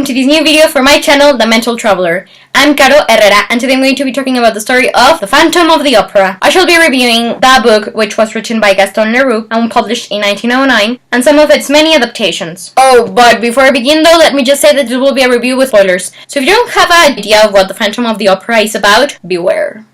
welcome to this new video for my channel, The Mental Traveler. I'm Caro Herrera, and today I'm going to be talking about the story of The Phantom of the Opera. I shall be reviewing the book, which was written by Gaston Leroux and published in 1909, and some of its many adaptations. Oh, but before I begin though, let me just say that this will be a review with spoilers, so if you don't have an idea of what The Phantom of the Opera is about, beware.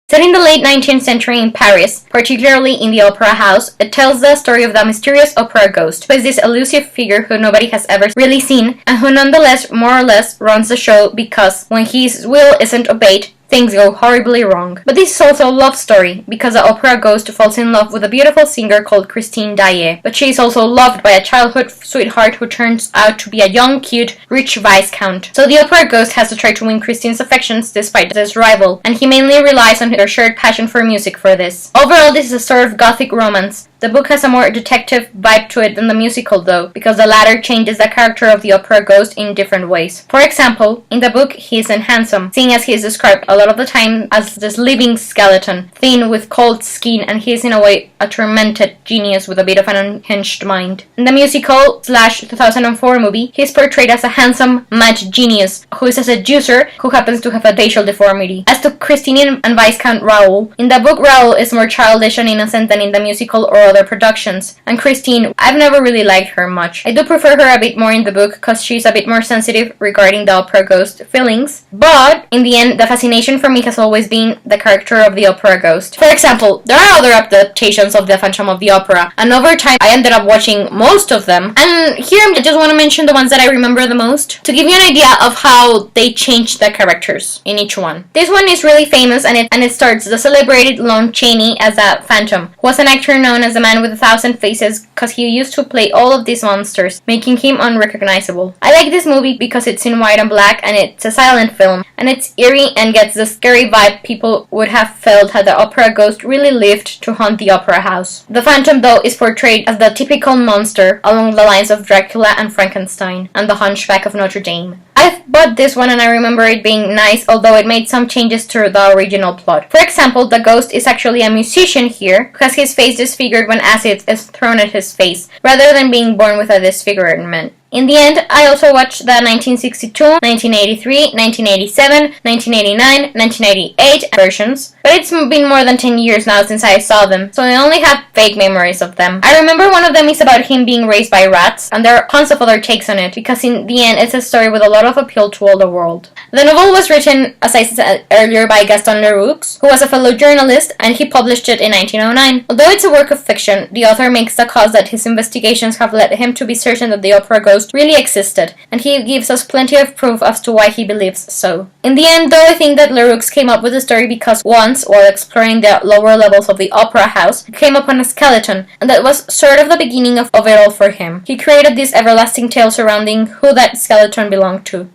Set in the late 19th century in Paris, particularly in the Opera House, it tells the story of the mysterious opera ghost, who is this elusive figure who nobody has ever really seen, and who nonetheless more or less runs the show because when his will isn't obeyed, things go horribly wrong. But this is also a love story, because the opera ghost falls in love with a beautiful singer called Christine Daae, but she is also loved by a childhood sweetheart who turns out to be a young, cute, rich viscount. So the opera ghost has to try to win Christine's affections despite this rival, and he mainly relies on their shared passion for music for this. Overall, this is a sort of gothic romance. The book has a more detective vibe to it than the musical though, because the latter changes the character of the opera ghost in different ways. For example, in the book he isn't handsome, seeing as he is described a lot of the time as this living skeleton, thin with cold skin, and he is in a way a tormented genius with a bit of an unhinged mind. In the musical / 2004 movie, he is portrayed as a handsome, mad genius who is a seducer who happens to have a facial deformity. As to Christine and Viscount Raoul, in the book Raoul is more childish and innocent than in the musical or other productions, and Christine, I've never really liked her much. I do prefer her a bit more in the book because she's a bit more sensitive regarding the opera ghost feelings, but in the end the fascination for me has always been the character of the opera ghost. For example, there are other adaptations of The Phantom of the Opera, and over time I ended up watching most of them, and here I just want to mention the ones that I remember the most to give you an idea of how they changed the characters in each one. This one is really famous, and it starts the celebrated Lon Chaney as a phantom, who was an actor known as the man with 1,000 faces because he used to play all of these monsters, making him unrecognizable. I like this movie because it's in white and black and it's a silent film, and it's eerie and gets the scary vibe people would have felt had the opera ghost really lived to haunt the opera house. The Phantom though is portrayed as the typical monster along the lines of Dracula and Frankenstein and the Hunchback of Notre Dame. I've bought this one and I remember it being nice, although it made some changes to the original plot. For example, the ghost is actually a musician here who has his face disfigured when acid is thrown at his face, rather than being born with a disfigurement. In the end, I also watched the 1962, 1983, 1987, 1989, 1988 versions, but it's been more than 10 years now since I saw them, so I only have vague memories of them. I remember one of them is about him being raised by rats, and there are tons of other takes on it, because in the end it's a story with a lot of appeal to all the world. The novel was written, as I said earlier, by Gaston Leroux, who was a fellow journalist, and he published it in 1909. Although it's a work of fiction, the author makes the cause that his investigations have led him to be certain that the opera ghost really existed, and he gives us plenty of proof as to why he believes so. In the end, though, I think that Leroux came up with the story because once, while exploring the lower levels of the opera house, he came upon a skeleton, and that was sort of the beginning of it all for him. He created this everlasting tale surrounding who that skeleton belonged to.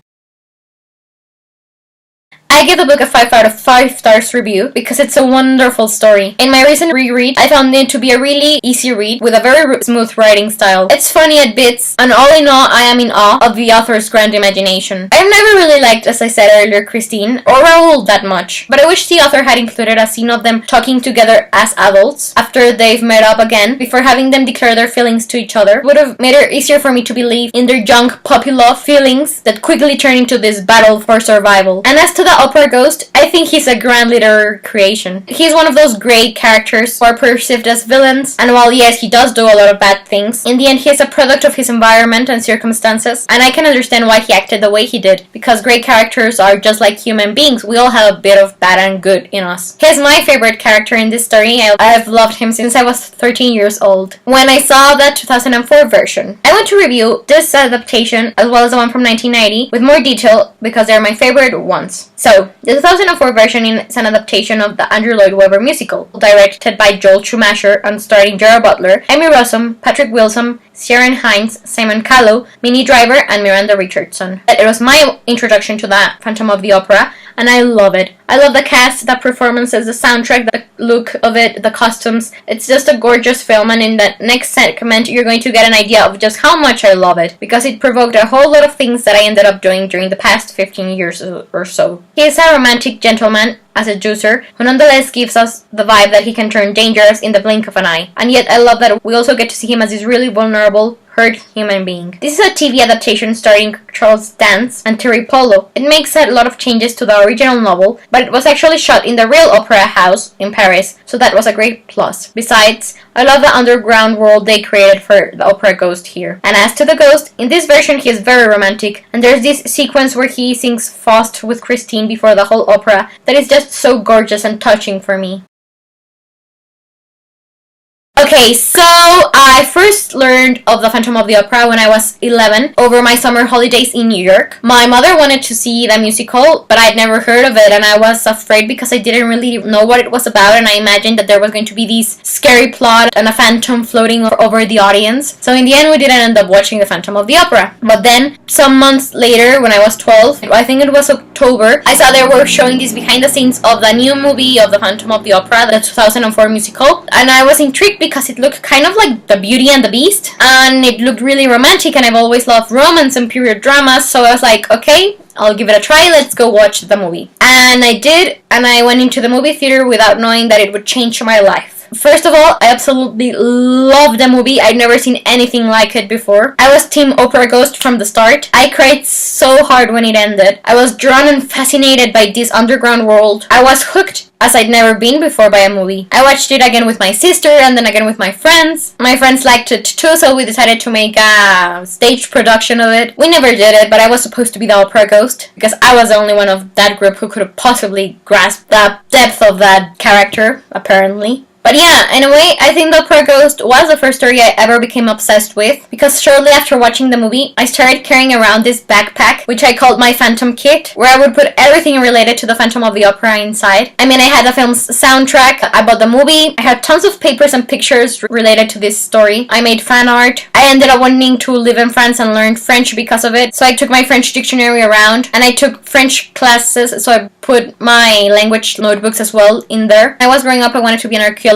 I give the book a 5 out of 5 stars review because it's a wonderful story. In my recent reread, I found it to be a really easy read with a very smooth writing style. It's funny at bits, and all in all, I am in awe of the author's grand imagination. I've never really liked, as I said earlier, Christine or Raoul that much, but I wish the author had included a scene of them talking together as adults after they've met up again before having them declare their feelings to each other. It would have made it easier for me to believe in their young puppy love feelings that quickly turn into this battle for survival. And as to the opera ghost, I think he's a grand literary creation. He's one of those great characters who are perceived as villains, and while yes, he does do a lot of bad things, in the end he is a product of his environment and circumstances, and I can understand why he acted the way he did, because great characters are just like human beings. We all have a bit of bad and good in us. He's my favorite character in this story. I've loved him since I was 13 years old. When I saw the 2004 version, I want to review this adaptation as well as the one from 1990 with more detail because they're my favorite ones. So, the 2004 version is an adaptation of the Andrew Lloyd Webber musical, directed by Joel Schumacher and starring Gerard Butler, Amy Rossum, Patrick Wilson, Ciarán Hinds, Simon Callow, Minnie Driver, and Miranda Richardson. It was my introduction to the Phantom of the Opera, and I love it. I love the cast, the performances, the soundtrack, the look of it, the costumes. It's just a gorgeous film, and in the next segment you're going to get an idea of just how much I love it, because it provoked a whole lot of things that I ended up doing during the past 15 years or so. He is a romantic gentleman, a seducer, who nonetheless gives us the vibe that he can turn dangerous in the blink of an eye. And yet I love that we also get to see him as this really vulnerable, hurt human being. This is a TV adaptation starring Charles Dance and Terry Polo. It makes a lot of changes to the original novel, but it was actually shot in the real opera house in Paris, so that was a great plus. Besides, I love the underground world they created for the opera ghost here. And as to the ghost, in this version he is very romantic, and there's this sequence where he sings Faust with Christine before the whole opera that is just so gorgeous and touching for me. Okay, so I first learned of the Phantom of the Opera when I was 11 over my summer holidays in New York. My mother wanted to see the musical, but I'd never heard of it, and I was afraid because I didn't really know what it was about, and I imagined that there was going to be this scary plot and a phantom floating over the audience. So in the end, we didn't end up watching the Phantom of the Opera. But then, some months later, when I was 12, I think it was October, I saw they were showing this behind the scenes of the new movie of the Phantom of the Opera, the 2004 musical, and I was intrigued because it looked kind of like The Beauty and the Beast, and it looked really romantic, and I've always loved romance and period dramas, so I was like, okay, I'll give it a try, let's go watch the movie. And I did, and I went into the movie theater without knowing that it would change my life. First of all, I absolutely loved the movie. I'd never seen anything like it before. I was Team Opera Ghost from the start. I cried so hard when it ended. I was drawn and fascinated by this underground world. I was hooked as I'd never been before by a movie. I watched it again with my sister and then again with my friends. My friends liked it too, so we decided to make a staged production of it. We never did it, but I was supposed to be the Opera Ghost because I was the only one of that group who could have possibly grasped the depth of that character, apparently. But yeah, in a way, I think The Opera Ghost was the first story I ever became obsessed with, because shortly after watching the movie, I started carrying around this backpack, which I called my Phantom Kit, where I would put everything related to the Phantom of the Opera inside. I mean, I had the film's soundtrack, I bought the movie, I had tons of papers and pictures related to this story, I made fan art, I ended up wanting to live in France and learn French because of it, so I took my French dictionary around, and I took French classes, so I put my language notebooks as well in there. When I was growing up, I wanted to be an archaeologist,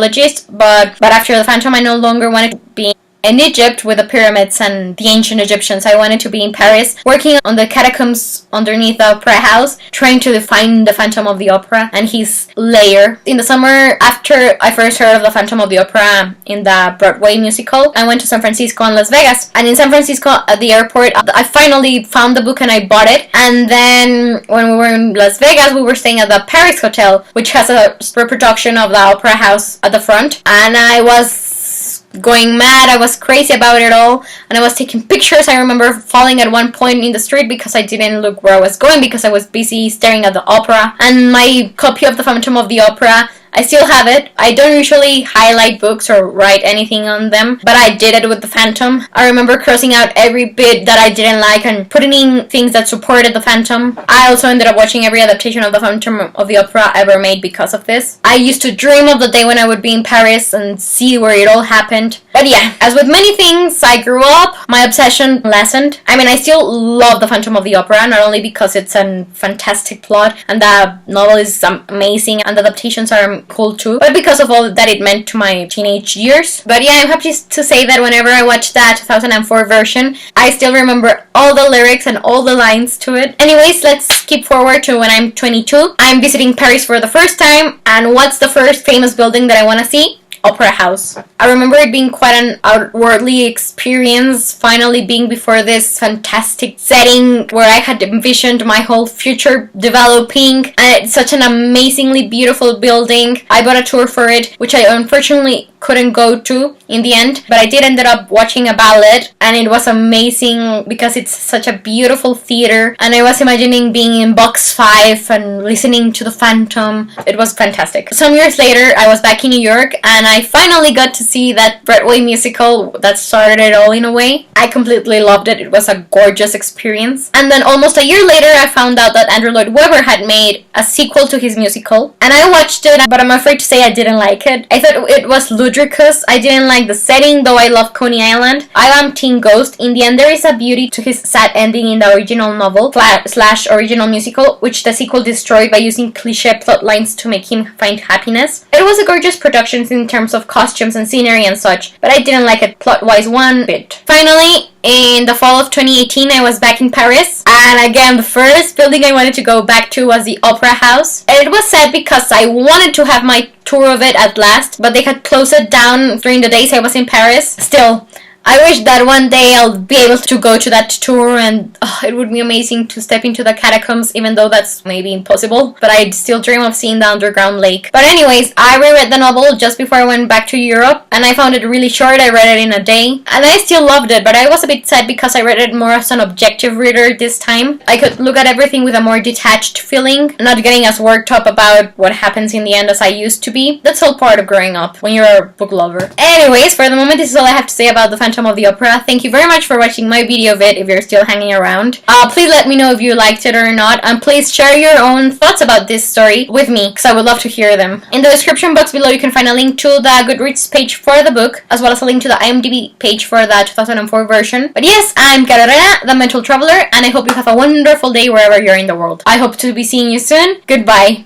but after the Phantom, I no longer wanted to be in Egypt with the pyramids and the ancient Egyptians. I wanted to be in Paris, working on the catacombs underneath the opera house, trying to find the Phantom of the Opera and his lair. In the summer, after I first heard of the Phantom of the Opera in the Broadway musical, I went to San Francisco and Las Vegas. And in San Francisco, at the airport, I finally found the book and I bought it. And then when we were in Las Vegas, we were staying at the Paris Hotel, which has a reproduction of the opera house at the front. And I was going mad, I was crazy about it all, and I was taking pictures. I remember falling at one point in the street because I didn't look where I was going because I was busy staring at the opera. And my copy of the Phantom of the Opera, I still have it. I don't usually highlight books or write anything on them, but I did it with the Phantom. I remember crossing out every bit that I didn't like and putting in things that supported the Phantom. I also ended up watching every adaptation of the Phantom of the Opera ever made because of this. I used to dream of the day when I would be in Paris and see where it all happened. But yeah, as with many things, I grew up, my obsession lessened. I mean, I still love the Phantom of the Opera, not only because it's a fantastic plot and the novel is amazing and the adaptations are cool too, but because of all that it meant to my teenage years. But yeah, I'm happy to say that whenever I watch that 2004 version, I still remember all the lyrics and all the lines to it. Anyways, let's skip forward to when I'm 22. I'm visiting Paris for the first time, and what's the first famous building that I want to see? Opera House. I remember it being quite an outwardly experience, finally being before this fantastic setting where I had envisioned my whole future developing, and it's such an amazingly beautiful building. I bought a tour for it, which I unfortunately couldn't go to in the end, but I did end up watching a ballet, and it was amazing because it's such a beautiful theater, and I was imagining being in box 5 and listening to the Phantom. It was fantastic. Some years later, I was back in New York, and I finally got to see that Broadway musical that started it all in a way. I completely loved it. It was a gorgeous experience. And then almost a year later, I found out that Andrew Lloyd Webber had made a sequel to his musical, and I watched it, but I'm afraid to say I didn't like it. I thought it was ludicrous. I didn't like the setting, though I love Coney Island. I am Teen Ghost. In the end, there is a beauty to his sad ending in the original novel / original musical, which the sequel destroyed by using cliché plot lines to make him find happiness. It was a gorgeous production in terms of costumes and scenery and such, but I didn't like it plot-wise one bit. Finally, in the fall of 2018, I was back in Paris, and again, the first building I wanted to go back to was the Opera House. It was sad because I wanted to have my tour of it at last, but they had closed it down during the days I was in Paris. Still, I wish that one day I'll be able to go to that tour, and it would be amazing to step into the catacombs, even though that's maybe impossible. But I still dream of seeing the underground lake. But anyways, I reread the novel just before I went back to Europe, and I found it really short. I read it in a day, and I still loved it, but I was a bit sad because I read it more as an objective reader this time. I could look at everything with a more detached feeling, not getting as worked up about what happens in the end as I used to be. That's all part of growing up when you're a book lover. Anyways, for the moment, this is all I have to say about the Phantom of the Opera. Thank you very much for watching my video of it if you're still hanging around. Please let me know if you liked it or not, and please share your own thoughts about this story with me, because I would love to hear them. In the description box below, you can find a link to the Goodreads page for the book, as well as a link to the IMDb page for the 2004 version. But yes, I'm Carolina, the Mental Traveler, and I hope you have a wonderful day wherever you're in the world. I hope to be seeing you soon. Goodbye.